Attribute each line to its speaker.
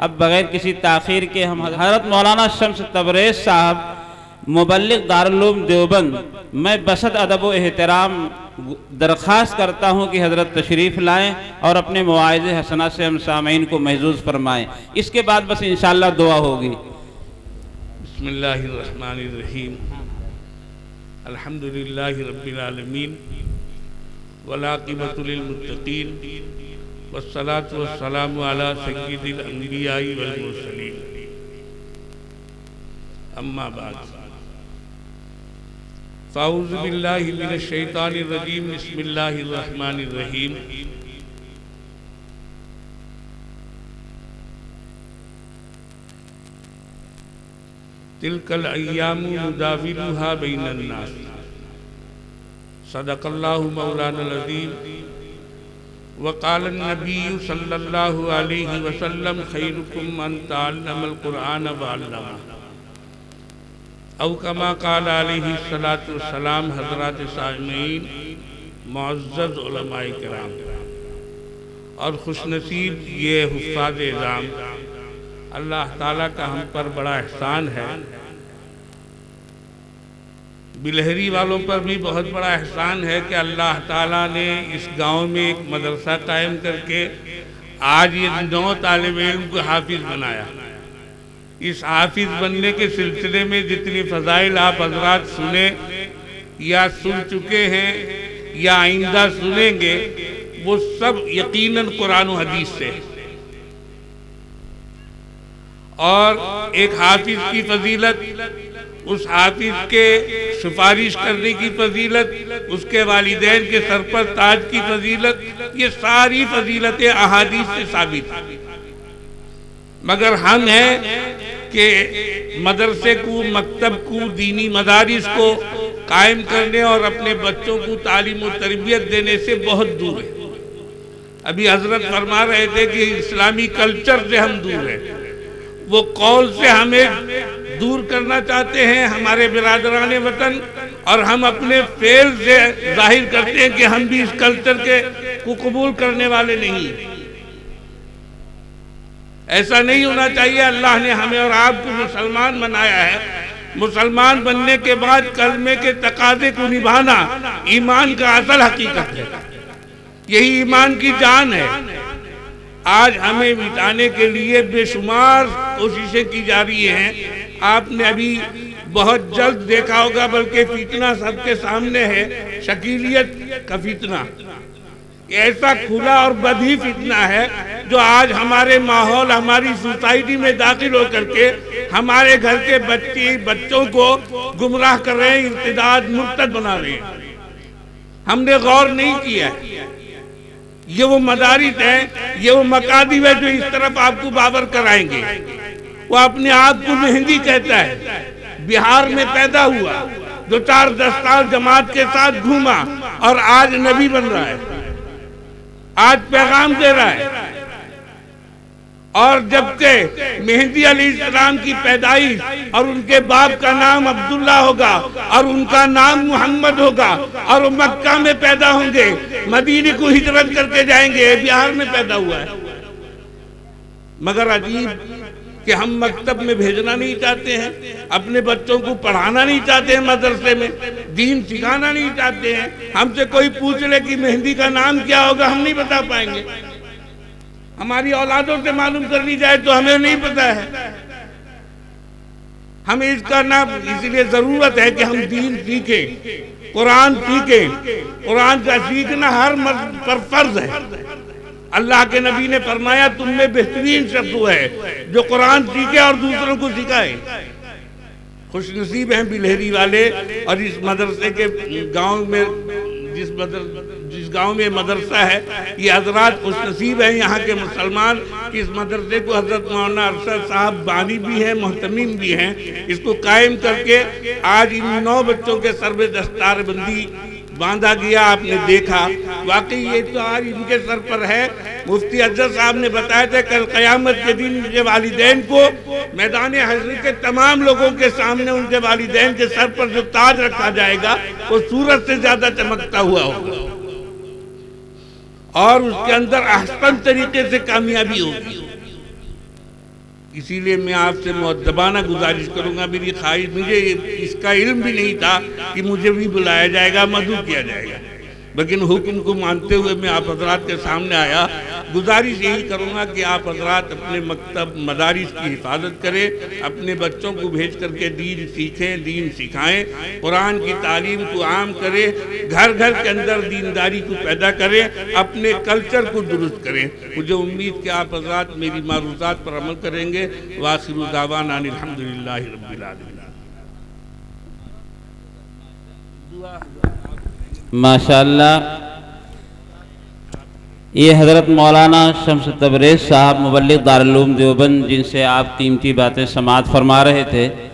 Speaker 1: اب بغیر کسی تاخیر کے ہم حضرت مولانا شمس تبریز صاحب مبلغ دارالعلوم دیوبند میں بسط ادب و احترام درخواست کرتا ہوں کہ حضرت تشریف لائیں اور اپنے مواعظ حسنہ سے ہم سامعین کو محظوظ فرمائیں. اس کے بعد بس انشاءاللہ دعا ہوگی.
Speaker 2: بسم اللہ الرحمن الرحیم. الحمدللہ رب العالمین والعاقبۃ للمتقین والصلاة والسلام علی سید الانبیاء والمرسلین. اما بعد فاعوذ باللہ من الشیطان الرجیم. بسم اللہ الرحمن الرحیم. تلک الایام نداولها بین الناس. صدق اللہ مولانا العظیم. وقال النبی صلی اللہ علیہ وسلم خیرکم من تعلم القرآن وعلمہ. او کما قال علیہ السلام. حضرات سامعین، معزز علماء کرام اور خوش نصیب یہ حفاظ اعظام، اللہ تعالیٰ کا ہم پر بڑا احسان ہے. بلہری والوں پر بھی بہت بڑا احسان ہے کہ اللہ تعالیٰ نے اس گاؤں میں ایک مدرسہ قائم کر کے آج یہ 9 طالب علم کو حافظ بنایا. اس حافظ بننے کے سلسلے میں جتنی فضائل آپ حضرات سنیں یا سن چکے ہیں یا آئندہ سنیں گے، وہ سب یقیناً قرآن و حدیث سے. اور ایک حافظ کی فضیلت، اس حافظ کے سفارش کرنے کی فضیلت، اس کے والدین کے سر پر تاج کی فضیلت، یہ ساری فضیلتیں احادیث سے ثابت ہیں. مگر ہم ہیں کہ مدرسے کو، مکتب کو، دینی مدارس کو قائم کرنے اور اپنے بچوں کو تعلیم و تربیت دینے سے بہت دور ہیں. ابھی حضرت فرما رہے تھے کہ اسلامی کلچر سے ہم دور ہیں. وہ قول سے ہمیں دور کرنا چاہتے ہیں ہمارے برادران وطن، اور ہم اپنے فعل سے ظاہر کرتے ہیں کہ ہم بھی اس کلچر کو قبول کرنے والے نہیں. ایسا نہیں ہونا چاہیے. اللہ نے ہمیں اور آپ کو مسلمان بنایا ہے. مسلمان بننے کے بعد کلمے کے تقاضے کو نبھانا ایمان کا اصل حقیقت ہے. یہی ایمان کی جان ہے. آج ہمیں مٹانے کے لیے بے شمار کوششیں کی جا رہی ہیں. آپ نے ابھی بہت جلد دیکھا ہوگا، بلکہ فتنہ سب کے سامنے ہے، شکیلیت کا فتنہ. ایسا کھلا اور بدھی فتنہ ہے جو آج ہمارے ماحول، ہماری سوسائٹی میں داخل ہو کر کے ہمارے گھر کے بچوں کو گمراہ کر رہے ہیں، ارتداد، مرتد بنا رہے ہیں. ہم نے غور نہیں کیا. یہ وہ مدارس ہیں، یہ وہ مکاتب ہے جو اس طرف آپ کو باور کرائیں گے. وہ اپنے آپ کو مہندی کہتا ہے، بہار میں پیدا ہوا، 2-4 سال جماعت کے ساتھ گھوما اور آج نبی بن رہا ہے، آج پیغام دے رہا ہے. اور جبکہ مہدی علیہ السلام کی پیدائش اور ان کے باپ کا نام عبداللہ ہوگا اور ان کا نام محمد ہوگا، اور وہ مکہ میں پیدا ہوں گے، مدینے کو ہجرت کر کے جائیں گے. بہار میں پیدا ہوا ہے. مگر عجیب کہ ہم مکتب میں بھیجنا نہیں چاہتے ہیں، اپنے بچوں کو پڑھانا نہیں چاہتے ہیں، مدرسے میں دین سکھانا نہیں چاہتے ہیں. ہم سے کوئی پوچھ لے کہ مہندی کا نام کیا ہوگا، ہم نہیں بتا پائیں گے. ہماری اولادوں سے معلوم کرنی جائے تو ہمیں نہیں پتا ہے. ہمیں اس کا نام، اس لیے ضرورت ہے کہ ہم دین سیکھیں، قرآن سیکھیں. قرآن کا سیکھنا ہر مرد پر فرض ہے. اللہ کے نبی نے فرمایا تم میں بہترین شخص وہ ہے جو قرآن سیکھے اور دوسروں کو سکھائے. خوش نصیب ہیں بلہری والے اور اس مدرسے کے گاؤں میں، جس گاؤں میں مدرسہ ہے، یہ حضرات خوش نصیب ہیں یہاں کے مسلمان. اس مدرسے کو حضرت مولانا ارشد صاحب بانی بھی ہیں، محتمین بھی ہیں. اس کو قائم کر کے آج ان 9 بچوں کے سر میں دستار بندی باندھا گیا. آپ نے دیکھا واقعی یہ تو آج ان کے سر پر ہے. مفتی افضل صاحب نے بتایا تھا کل قیامت کے دن ان کے والدین کو میدان حشر کے تمام لوگوں کے سامنے ان کے والدین کے سر پر جو تاج رکھا جائے گا وہ سورج سے زیادہ چمکتا ہوا ہوگا، اور اس کے اندر احسن طریقے سے کامیابی ہوگی. اسی لیے میں آپ سے مؤدبانہ گزارش کروں گا، میری خواہش، مجھے اس کا علم بھی نہیں تھا کہ مجھے بھی بلایا جائے گا، مدعو کیا جائے گا، لیکن حکم کو مانتے ہوئے میں آپ حضرات کے سامنے آیا۔ گزارش یہی کروں گا کہ آپ حضرات اپنے مکتب مدارس کی حفاظت کریں، اپنے بچوں کو بھیج کر کے دین سیکھیں، دین سکھائیں، قرآن کی تعلیم کو عام کریں، گھر گھر کے اندر دینداری کو پیدا کریں، اپنے کلچر کو درست کریں۔ مجھے امید کہ آپ حضرات میری معروضات پر عمل کریں گے۔ وآخر دعوانا ان الحمدللہ رب العالمین۔
Speaker 1: ماشاءاللہ، یہ حضرت مولانا شمس تبریز صاحب مبلغ دارالعلوم دیوبند، جن سے آپ قیمتی باتیں سماعت فرما رہے تھے۔